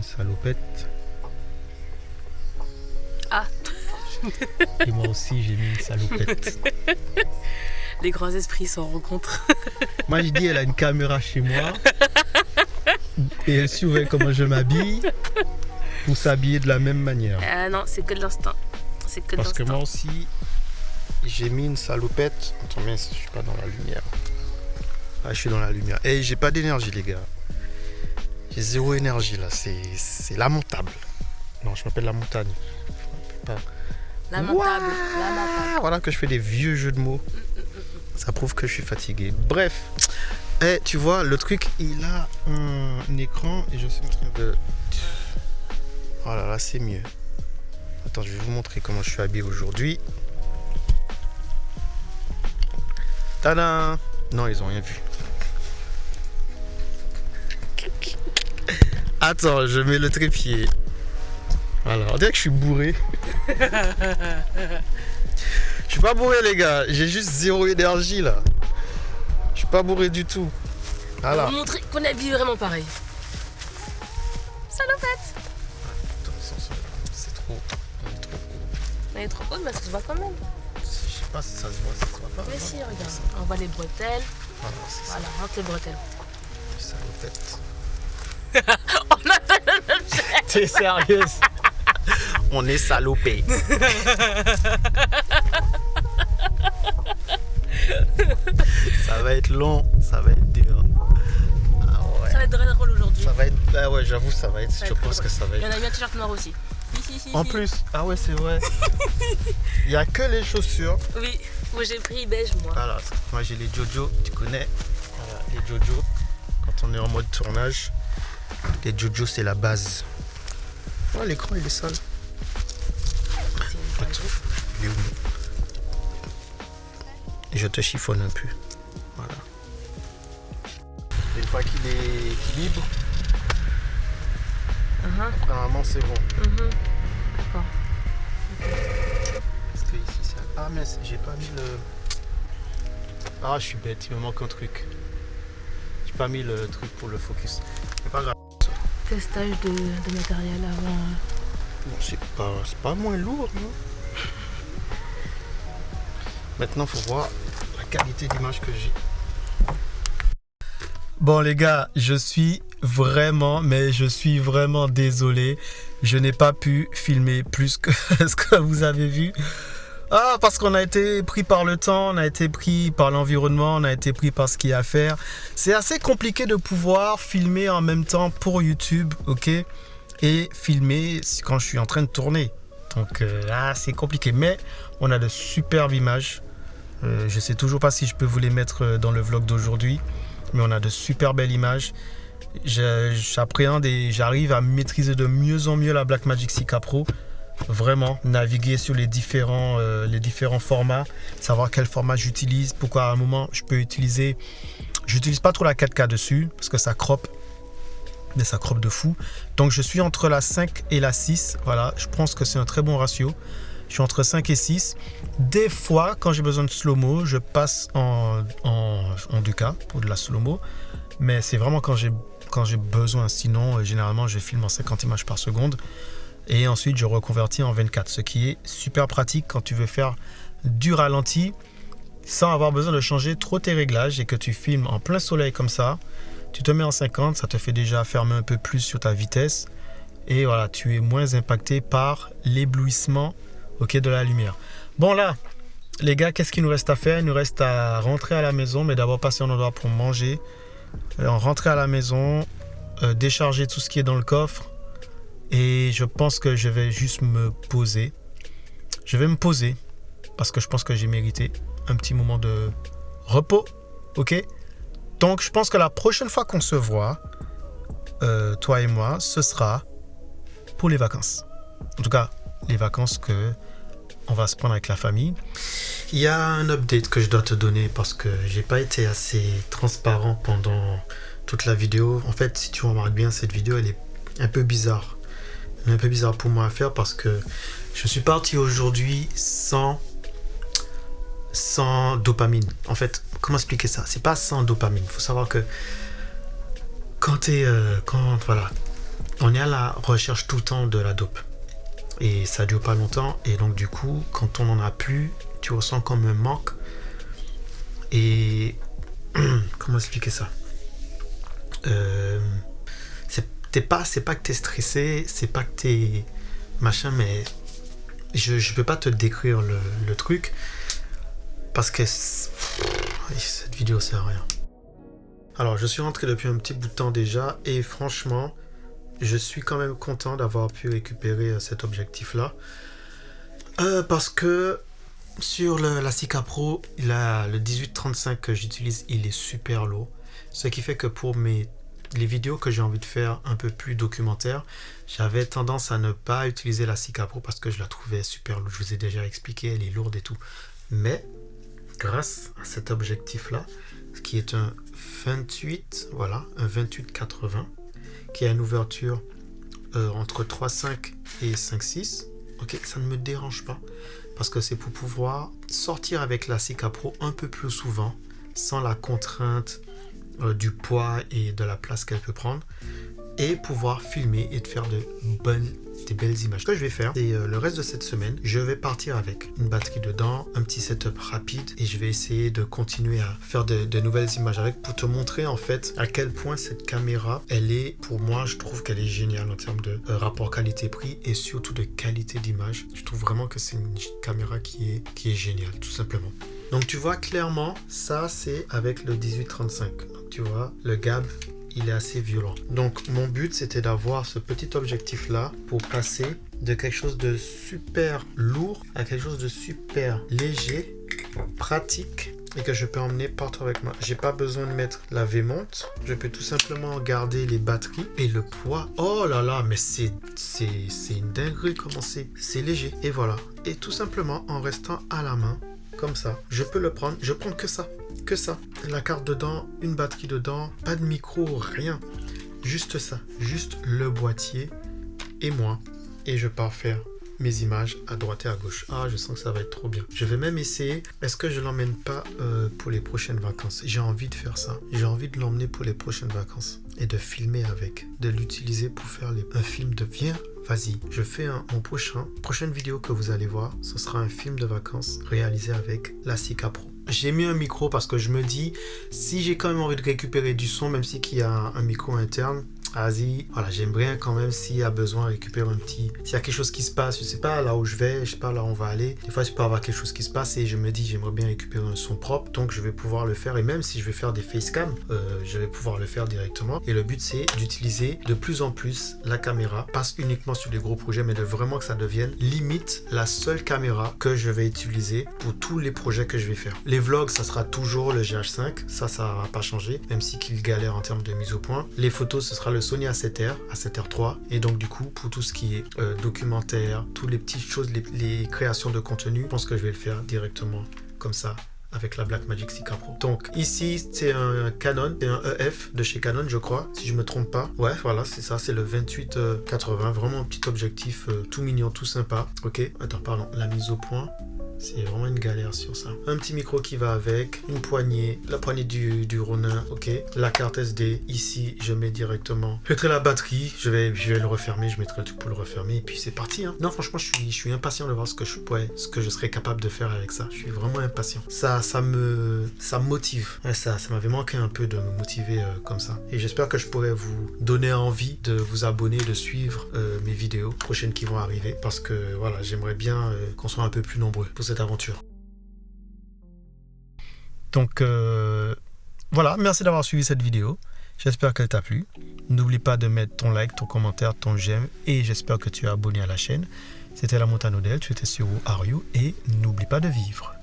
salopette. Ah. Et moi aussi, j'ai mis une salopette. Les grands esprits s'en rencontrent. Moi, je dis, elle a une caméra chez moi. Et elle surveille comment je m'habille pour s'habiller de la même manière. Ah non, c'est que de l'instinct. C'est que de Parce que l'instinct. moi aussi, j'ai mis une salopette. Attends, mais je suis pas dans la lumière. Ah, je suis dans la lumière. Et j'ai pas d'énergie, les gars. J'ai zéro énergie là. C'est lamentable. Non, je m'appelle la montagne. Pas... Lamentable. Ouah, Lamentable. voilà que je fais des vieux jeux de mots. Ça prouve que je suis fatigué. Bref. Et tu vois, le truc, il a un écran et je suis en train de... Oh là là, c'est mieux. Attends, je vais vous montrer comment je suis habillé aujourd'hui. Tadam! Non, ils ont rien vu. Attends, je mets le trépied. Voilà, on dirait que je suis bourré. Je suis pas bourré, les gars. J'ai juste zéro énergie là. Je suis pas bourré du tout. Voilà. On va montrer qu'on est habillé vraiment pareil. Salopette. Attends, c'est trop. On est trop haut. Elle est trop haute, mais ça se voit quand même. Je sais pas si ça se voit, ça se voit pas. Mais si, regarde. On voit les bretelles. Voilà, c'est ça. Voilà, rentre les bretelles. Salopette. On a fait le même geste. T'es sérieuse? On est salopé. Ça va être long, ça va être dur. Ah ouais. Ça va être très drôle aujourd'hui. Ça va être. Ah ouais, j'avoue, ça va être. Ça va Je être pense très que ça va Il y en être. a mis un t-shirt noir aussi. En plus, ah ouais, c'est vrai. Il y a que les chaussures. Oui, où j'ai pris beige moi. Voilà, moi j'ai les Jojo, tu connais. Voilà, les Jojo. Quand on est en mode tournage, les Jojo c'est la base. Ouais, l'écran il est sale. C'est une vraie joue. Il est où? Et je te chiffonne un peu. Voilà. Une fois qu'il est équilibre, normalement c'est bon. D'accord. Parce que ici c'est. Ah mais j'ai pas mis le. Ah je suis bête, il me manque un truc. J'ai pas mis le truc pour le focus. C'est pas grave. Testage de matériel avant. Bon, c'est pas moins lourd, non? Maintenant, faut voir la qualité d'image que j'ai. Bon, les gars, je suis vraiment désolé. Je n'ai pas pu filmer plus que ce que vous avez vu. Ah, parce qu'on a été pris par le temps, on a été pris par l'environnement, on a été pris par ce qu'il y a à faire. C'est assez compliqué de pouvoir filmer en même temps pour YouTube, ok? Et filmer quand je suis en train de tourner. Donc là, c'est compliqué. Mais on a de superbes images. Je sais toujours pas si je peux vous les mettre dans le vlog d'aujourd'hui. Mais on a de super belles images. J'appréhende et j'arrive à maîtriser de mieux en mieux la Blackmagic 6K Pro. Vraiment, naviguer sur les différents formats. Savoir quel format j'utilise. Pourquoi à un moment, je peux utiliser... J'utilise pas trop la 4K dessus parce que ça crop. Mais ça crop de fou. Donc je suis entre la 5 et la 6. Voilà, je pense que c'est un très bon ratio. Je suis entre 5 et 6. Des fois, quand j'ai besoin de slow-mo, je passe en 2K pour de la slow-mo. Mais c'est vraiment quand j'ai besoin. Sinon, généralement, je filme en 50 images par seconde. Et ensuite, je reconvertis en 24. Ce qui est super pratique quand tu veux faire du ralenti sans avoir besoin de changer trop tes réglages et que tu filmes en plein soleil comme ça. Tu te mets en 50, ça te fait déjà fermer un peu plus sur ta vitesse. Et voilà, tu es moins impacté par l'éblouissement, ok, de la lumière. Bon là, les gars, qu'est-ce qu'il nous reste à faire? Il nous reste à rentrer à la maison, mais d'abord passer en endroit pour manger. Rentrer à la maison, décharger tout ce qui est dans le coffre. Et je pense que je vais juste me poser. Je vais me poser parce que je pense que j'ai mérité un petit moment de repos, ok? Donc, je pense que la prochaine fois qu'on se voit, toi et moi, ce sera pour les vacances. En tout cas, les vacances que on va se prendre avec la famille. Il y a un update que je dois te donner parce que j'ai pas été assez transparent pendant toute la vidéo. En fait, si tu remarques bien, cette vidéo, elle est un peu bizarre. Elle est un peu bizarre pour moi à faire parce que je suis parti aujourd'hui sans dopamine. En fait, comment expliquer ça? C'est pas sans dopamine. Il faut savoir que quand on est à la recherche tout le temps de la dope. Et ça dure pas longtemps. Et donc du coup, quand on n'en a plus, tu ressens comme un manque. Et comment expliquer ça? C'est pas que t'es stressé, c'est pas que t'es machin, mais je peux pas te décrire le truc parce que cette vidéo sert à rien. Alors je suis rentré depuis un petit bout de temps déjà et franchement je suis quand même content d'avoir pu récupérer cet objectif là parce que sur la Sika Pro, le 18-35 que j'utilise, il est super lourd, ce qui fait que pour les vidéos que j'ai envie de faire un peu plus documentaires, j'avais tendance à ne pas utiliser la Sika Pro parce que je la trouvais super lourde. Je vous ai déjà expliqué, elle est lourde et tout. Mais grâce à cet objectif là, qui est un 28, voilà, un 28-80, qui a une ouverture entre 3.5 et 5.6, ok, ça ne me dérange pas parce que c'est pour pouvoir sortir avec la Sika Pro un peu plus souvent sans la contrainte du poids et de la place qu'elle peut prendre et pouvoir filmer et de faire des belles images. Ce que je vais faire, c'est le reste de cette semaine, je vais partir avec une batterie dedans, un petit setup rapide et je vais essayer de continuer à faire de nouvelles images avec pour te montrer en fait à quel point cette caméra, elle est, pour moi, je trouve qu'elle est géniale en termes de rapport qualité-prix et surtout de qualité d'image. Je trouve vraiment que c'est une caméra qui est géniale, tout simplement. Donc tu vois clairement, ça c'est avec le 18-35. Donc tu vois, le gap, il est assez violent. Donc mon but c'était d'avoir ce petit objectif là pour passer de quelque chose de super lourd à quelque chose de super léger, pratique et que je peux emmener partout avec moi. J'ai pas besoin de mettre la V-monte, je peux tout simplement garder les batteries et le poids. Oh là là, mais c'est une dinguerie comment c'est léger. Et voilà, et tout simplement en restant à la main comme ça, je peux le prendre, je prends que ça, la carte dedans, une batterie dedans, pas de micro, rien, juste ça, juste le boîtier et moi, et je pars faire mes images à droite et à gauche. Ah, je sens que ça va être trop bien. Je vais même essayer, est-ce que je l'emmène pas pour les prochaines vacances? J'ai envie de faire ça, j'ai envie de l'emmener pour les prochaines vacances et de filmer avec, de l'utiliser pour faire un film de viens. Vas-y, je fais mon prochaine vidéo que vous allez voir, ce sera un film de vacances réalisé avec la Sika Pro. J'ai mis un micro parce que je me dis, si j'ai quand même envie de récupérer du son, même si qu'il y a un micro interne, vas-y, voilà, j'aime bien quand même s'il y a besoin de récupérer s'il y a quelque chose qui se passe, je sais pas là où je vais, je sais pas là où on va aller, des fois je peux avoir quelque chose qui se passe et je me dis j'aimerais bien récupérer un son propre, donc je vais pouvoir le faire et même si je vais faire des facecam, je vais pouvoir le faire directement et le but c'est d'utiliser de plus en plus la caméra, pas uniquement sur les gros projets mais de vraiment que ça devienne limite la seule caméra que je vais utiliser pour tous les projets que je vais faire. Les vlogs ça sera toujours le GH5, ça va pas changer, même si qu'il galère en termes de mise au point. Les photos ce sera le Sony A7R, A7R3 et donc du coup pour tout ce qui est documentaire, toutes les petites choses, les créations de contenu, je pense que je vais le faire directement comme ça avec la Blackmagic Sika Pro. Donc ici c'est un Canon, c'est un EF de chez Canon je crois, si je me trompe pas. Ouais voilà c'est ça, c'est le 28-80, vraiment un petit objectif tout mignon, tout sympa. Ok, attends pardon, la mise au point. C'est vraiment une galère sur ça. Un petit micro qui va avec, une poignée, la poignée du Ronin, ok. La carte SD, ici je mets directement. Je mettrai la batterie, je vais le refermer, je mettrai le truc pour le refermer et puis c'est parti. Hein. Non franchement je suis impatient de voir ce que je serais capable de faire avec ça. Je suis vraiment impatient. Ça me motive. Ouais, ça m'avait manqué un peu de me motiver comme ça. Et j'espère que je pourrai vous donner envie de vous abonner, de suivre mes vidéos prochaines qui vont arriver parce que voilà, j'aimerais bien qu'on soit un peu plus nombreux pour cette aventure. Donc voilà, merci d'avoir suivi cette vidéo. J'espère qu'elle t'a plu. N'oublie pas de mettre ton like, ton commentaire, ton j'aime et j'espère que tu es abonné à la chaîne. C'était La Montano Del, tu étais sur Who Are You et n'oublie pas de vivre.